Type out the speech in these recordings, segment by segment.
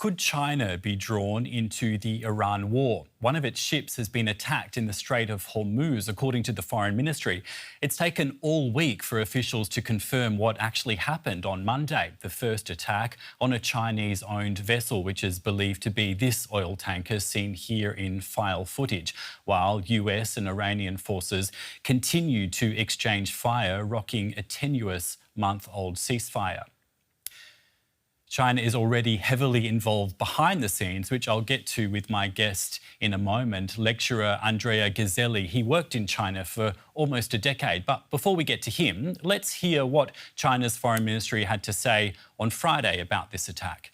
Could China be drawn into the Iran war? One of its ships has been attacked in the Strait of Hormuz, according to the Foreign Ministry. It's taken all week for officials to confirm what actually happened on Monday, the first attack on a Chinese-owned vessel, which is believed to be this oil tanker seen here in file footage, while US and Iranian forces continue to exchange fire, rocking a tenuous month-old ceasefire. China is already heavily involved behind the scenes, which I'll get to with my guest in a moment, lecturer Andrea Ghiselli. He worked in China for almost a decade. But before we get to him, let's hear what China's foreign ministry had to say on Friday about this attack.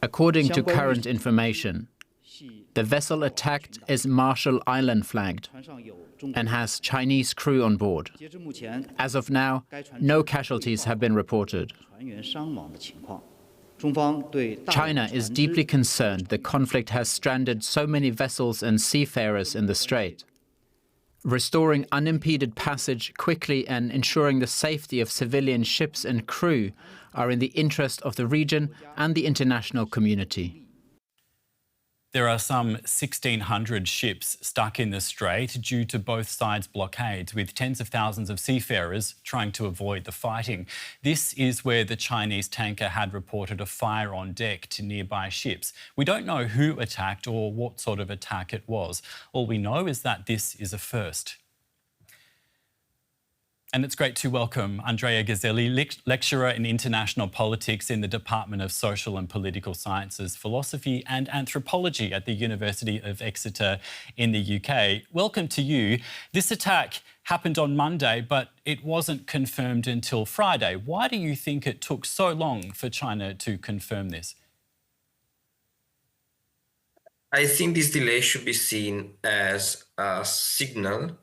According to current information, the vessel attacked is Marshall Island flagged and has Chinese crew on board. As of now, no casualties have been reported. China is deeply concerned the conflict has stranded so many vessels and seafarers in the strait. Restoring unimpeded passage quickly and ensuring the safety of civilian ships and crew are in the interest of the region and the international community. There are some 1,600 ships stuck in the strait due to both sides' blockades, with tens of thousands of seafarers trying to avoid the fighting. This is where the Chinese tanker had reported a fire on deck to nearby ships. We don't know who attacked or what sort of attack it was. All we know is that this is a first. And it's great to welcome Andrea Ghiselli, lecturer in international politics in the Department of Social and Political Sciences, Philosophy and Anthropology at the University of Exeter in the UK. Welcome to you. This attack happened on Monday, but it wasn't confirmed until Friday. Why do you think it took so long for China to confirm this? I think this delay should be seen as a signal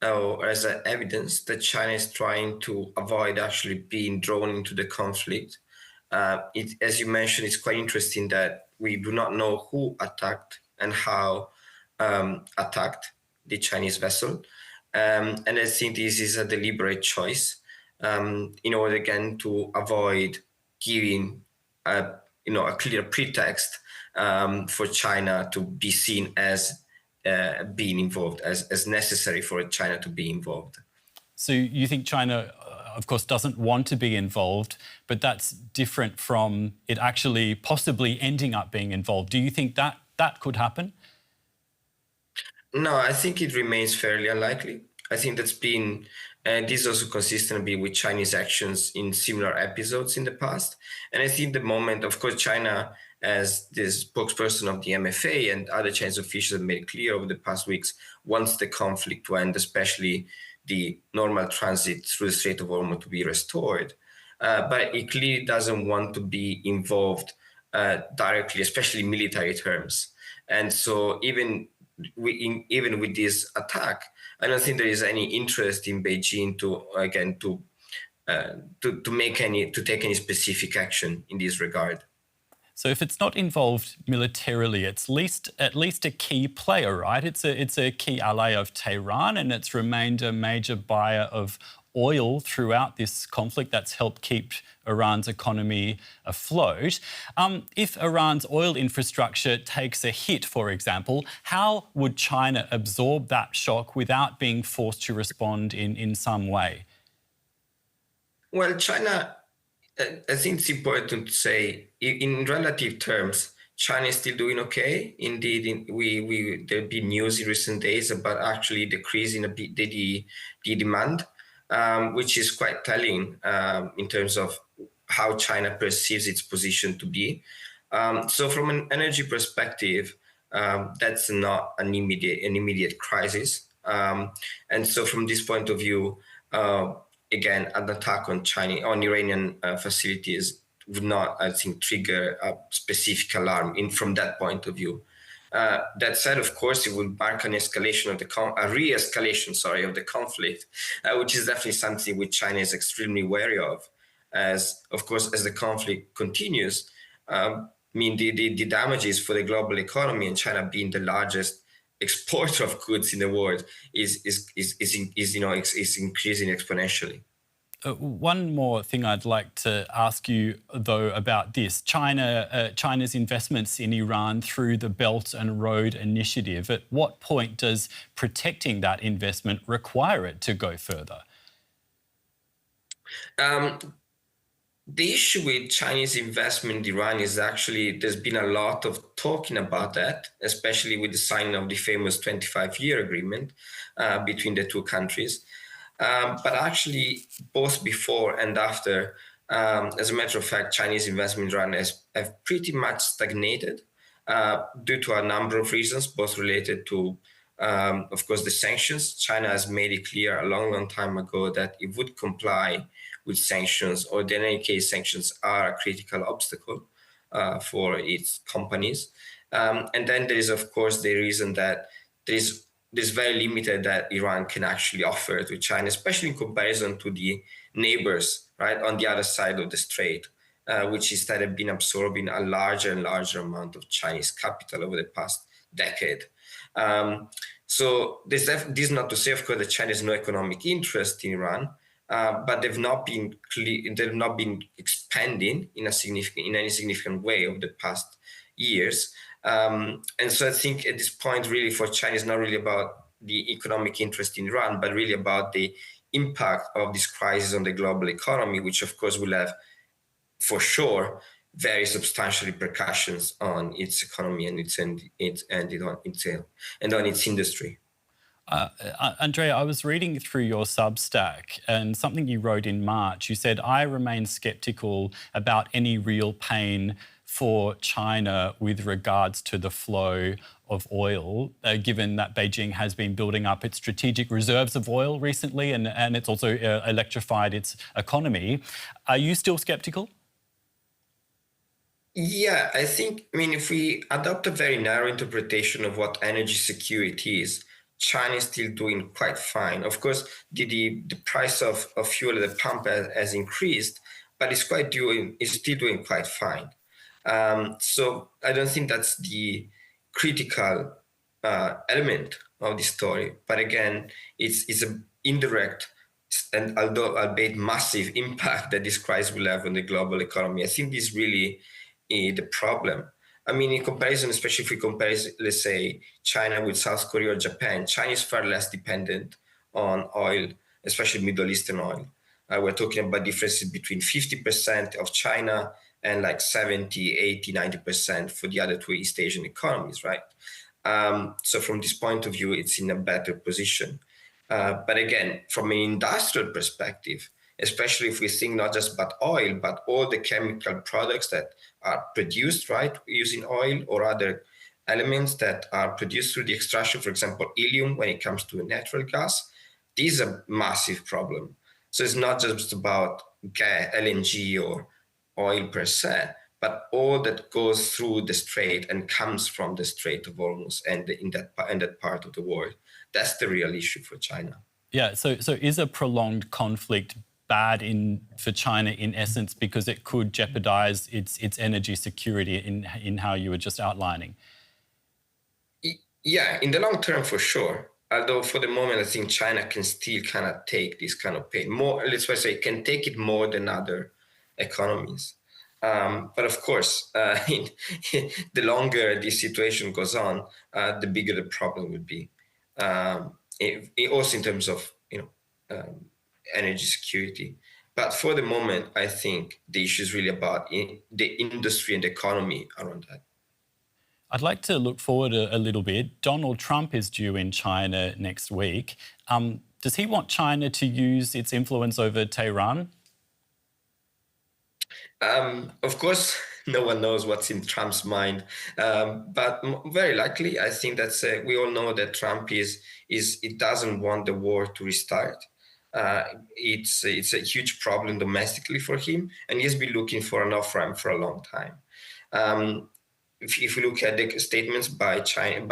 or as evidence that China is trying to avoid actually being drawn into the conflict. As you mentioned, it's quite interesting that we do not know who attacked and how attacked the Chinese vessel. And I think this is a deliberate choice in order, again, to avoid giving a clear pretext for China to be seen as being involved, as necessary for China to be involved. So you think China, of course, doesn't want to be involved, but that's different from it actually possibly ending up being involved. Do you think that that could happen? No, I think it remains fairly unlikely. I think that's been, and this is also consistent with Chinese actions in similar episodes in the past. And I think the moment, of course, China, as the spokesperson of the MFA and other Chinese officials have made clear over the past weeks, wants the conflict to end, especially the normal transit through the Strait of Hormuz to be restored. But it clearly doesn't want to be involved directly, especially in military terms. And so even with this attack, I don't think there is any interest in Beijing to take any specific action in this regard. So if it's not involved militarily, it's at least a key player, right? It's a key ally of Tehran, and it's remained a major buyer of oil throughout this conflict. That's helped keep Iran's economy afloat. If Iran's oil infrastructure takes a hit, for example, how would China absorb that shock without being forced to respond in some way? Well, China, I think it's important to say, in relative terms, China is still doing okay. Indeed, there'll be news in recent days about actually decreasing a bit the demand, which is quite telling in terms of how China perceives its position to be. So from an energy perspective, that's not an immediate crisis. And so from this point of view, again, an attack on Iranian facilities would not, I think, trigger a specific alarm from that point of view. That said, of course, it would mark an escalation of a re-escalation, of the conflict, which is definitely something which China is extremely wary of. As, of course, as the conflict continues, the damages for the global economy, and China being the largest exporter of goods in the world, is increasing exponentially. One more thing I'd like to ask you, though, about this. China's investments in Iran through the Belt and Road Initiative. At what point does protecting that investment require it to go further? The issue with Chinese investment in Iran is actually there's been a lot of talking about that, especially with the signing of the famous 25-year agreement between the two countries. But actually, both before and after, as a matter of fact, Chinese investment in Iran have pretty much stagnated due to a number of reasons, both related to, of course, the sanctions. China has made it clear a long, long time ago that it would comply with sanctions, or in any case, sanctions are a critical obstacle for its companies. And then there is, of course, the reason that there's very limited that Iran can actually offer to China, especially in comparison to the neighbors, right, on the other side of the strait, which instead have been absorbing a larger and larger amount of Chinese capital over the past decade. So this is not to say, of course, that China has no economic interest in Iran, but they've not been expanding in any significant way over the past years. And so I think at this point, really, for China, it's not really about the economic interest in Iran, but really about the impact of this crisis on the global economy, which, of course, will have, for sure, very substantial repercussions on its economy and on its industry. Andrea, I was reading through your Substack and something you wrote in March. You said, I remain sceptical about any real pain for China with regards to the flow of oil, given that Beijing has been building up its strategic reserves of oil recently and it's also electrified its economy. Are you still sceptical? Yeah, I mean, if we adopt a very narrow interpretation of what energy security is, China is still doing quite fine. Of course, the price of fuel at the pump has increased, but it's still doing quite fine. So I don't think that's the critical element of the story. But again, it's an indirect and although albeit massive impact that this crisis will have on the global economy. I think this is really the problem. I mean, in comparison, especially if we compare, let's say, China with South Korea or Japan, China is far less dependent on oil, especially Middle Eastern oil. We're talking about differences between 50% of China and like 70, 80, 90% for the other two East Asian economies, right? So from this point of view, it's in a better position. But again, from an industrial perspective, especially if we think not just about oil, but all the chemical products that are produced, right, using oil or other elements that are produced through the extraction, for example, helium when it comes to natural gas, this is a massive problem. So it's not just about gas, LNG or oil per se, but all that goes through the strait and comes from the Strait of Hormuz and in that part of the world. That's the real issue for China. Yeah, so is a prolonged conflict bad for China in essence because it could jeopardize its energy security in how you were just outlining? Yeah, in the long term for sure. Although for the moment, I think China can still kind of take this kind of pain more. Let's say can take it more than other economies. But of course, the longer this situation goes on, the bigger the problem would be. Also in terms of energy security. But for the moment, I think the issue is really about the industry and the economy around that. I'd like to look forward a little bit. Donald Trump is due in China next week. Does he want China to use its influence over Tehran? Of course, no one knows what's in Trump's mind, but very likely, I think that's we all know that Trump it doesn't want the war to restart. It's a huge problem domestically for him, and he's been looking for an off-ramp for a long time. If you look at the statements by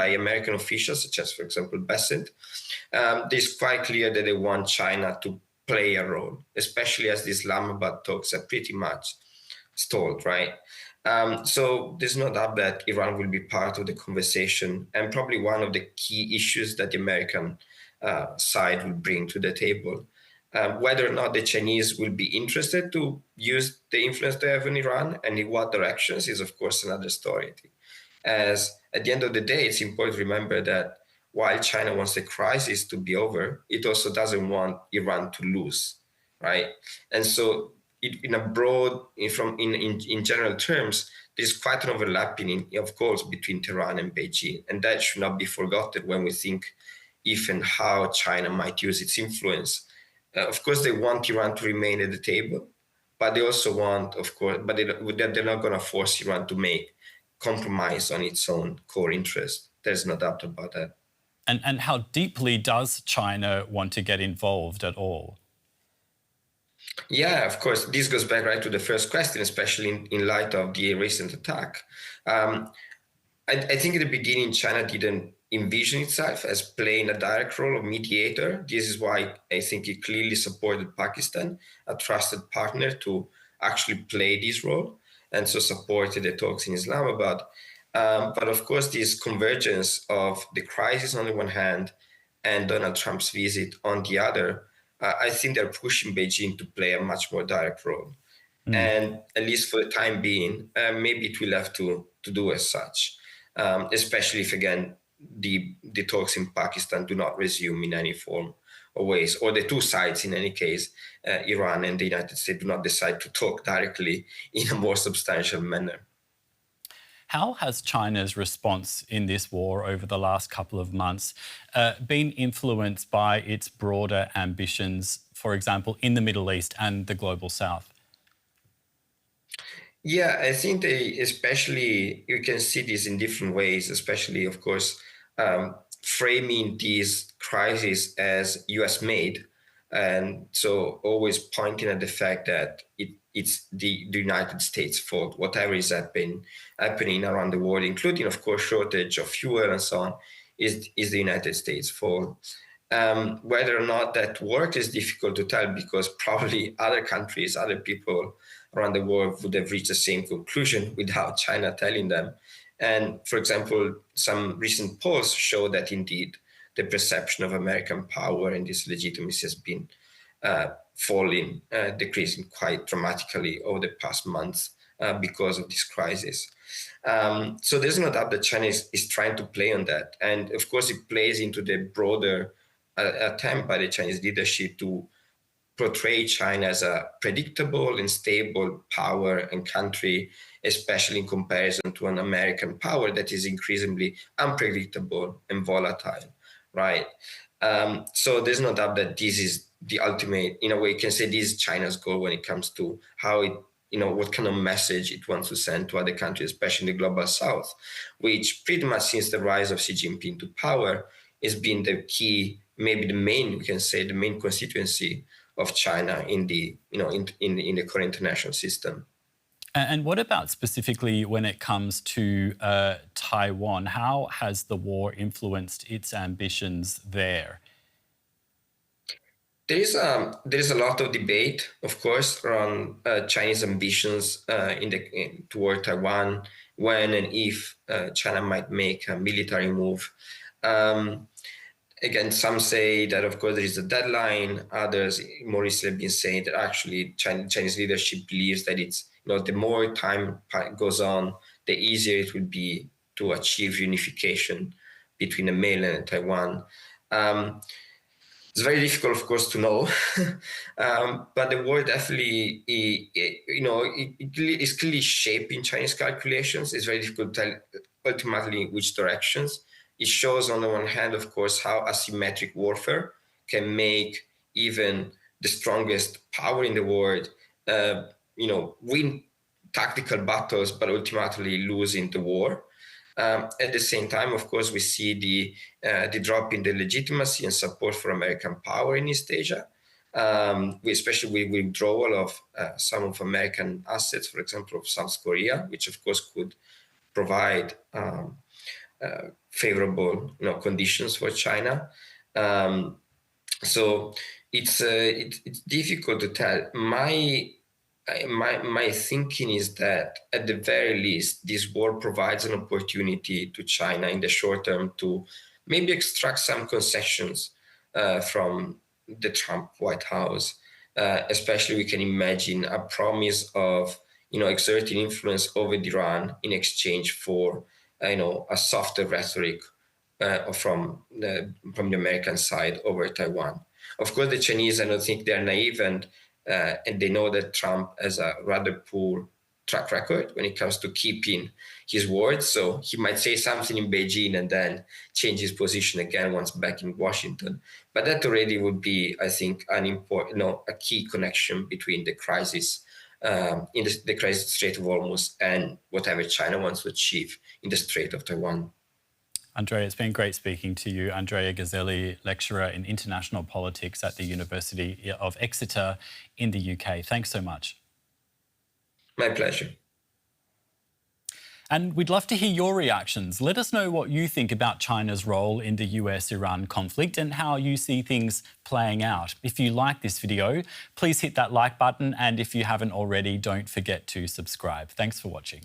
American officials, such as, for example, Bassett, it's quite clear that they want China to play a role, especially as the Islamabad talks are pretty much stalled, right? So there's no doubt that Iran will be part of the conversation and probably one of the key issues that the American side will bring to the table. Whether or not the Chinese will be interested to use the influence they have in Iran and in what directions is, of course, another story. As at the end of the day, it's important to remember that while China wants the crisis to be over, it also doesn't want Iran to lose, right? And so, in a broad, in general terms, there's quite an overlapping, of course, between Tehran and Beijing, and that should not be forgotten when we think if and how China might use its influence. Of course, they want Iran to remain at the table, but they also want, of course, but they're not going to force Iran to make compromise on its own core interest. There's no doubt about that. And how deeply does China want to get involved at all? Yeah, of course. This goes back right to the first question, especially in light of the recent attack. I think at the beginning, China didn't envision itself as playing a direct role of mediator. This is why I think it clearly supported Pakistan, a trusted partner, to actually play this role, and so supported the talks in Islamabad. But of course, this convergence of the crisis on the one hand and Donald Trump's visit on the other, I think they're pushing Beijing to play a much more direct role. And at least for the time being, maybe it will have to do as such, especially if, again, the talks in Pakistan do not resume in any form or ways, or the two sides, in any case, Iran and the United States, do not decide to talk directly in a more substantial manner. How has China's response in this war over the last couple of months been influenced by its broader ambitions, for example, in the Middle East and the global South? Yeah, I think especially, you can see this in different ways, especially, of course, framing these crises as US made. And so always pointing at the fact that it's the United States' fault, whatever is happening around the world, including, of course, shortage of fuel and so on, is the United States' fault. Whether or not that works is difficult to tell, because probably other countries, other people around the world would have reached the same conclusion without China telling them. And for example, some recent polls show that indeed the perception of American power and its legitimacy has been falling, decreasing quite dramatically over the past months because of this crisis. So there's no doubt that China is trying to play on that. And of course, it plays into the broader attempt by the Chinese leadership to portray China as a predictable and stable power and country, especially in comparison to an American power that is increasingly unpredictable and volatile, right? So there's no doubt that this is the ultimate, in a way, you can say this is China's goal when it comes to how it, what kind of message it wants to send to other countries, especially in the global South, which pretty much since the rise of Xi Jinping to power has been the key, maybe the main, we can say, the main constituency of China in the, in the current international system. And what about specifically when it comes to Taiwan? How has the war influenced its ambitions there? There is a lot of debate, of course, around Chinese ambitions toward Taiwan, when and if China might make a military move. Again, some say that, of course, there is a deadline. Others more recently have been saying that actually Chinese leadership believes that it's, the more time goes on, the easier it will be to achieve unification between the mainland and Taiwan. It's very difficult, of course, to know, but the war definitely, is clearly shaping Chinese calculations. It's very difficult to tell ultimately which directions. It shows, on the one hand, of course, how asymmetric warfare can make even the strongest power in the world, win tactical battles, but ultimately losing the war. At the same time, of course, we see the drop in the legitimacy and support for American power in East Asia, especially with withdrawal of some of American assets, for example, of South Korea, which of course could provide favorable, conditions for China. So it's difficult to tell. My thinking is that at the very least, this war provides an opportunity to China in the short term to maybe extract some concessions from the Trump White House. Especially, we can imagine a promise of exerting influence over Iran in exchange for a softer rhetoric from the American side over Taiwan. Of course, the Chinese, I don't think they're naive, and they know that Trump has a rather poor track record when it comes to keeping his word. So he might say something in Beijing and then change his position again once back in Washington. But that already would be, I think, an important, a key connection between the crisis in the crisis Strait of Hormuz and whatever China wants to achieve in the Strait of Taiwan. Andrea, it's been great speaking to you. Andrea Ghiselli, lecturer in international politics at the University of Exeter in the UK. Thanks so much. My pleasure. And we'd love to hear your reactions. Let us know what you think about China's role in the US-Iran conflict and how you see things playing out. If you like this video, please hit that like button. And if you haven't already, don't forget to subscribe. Thanks for watching.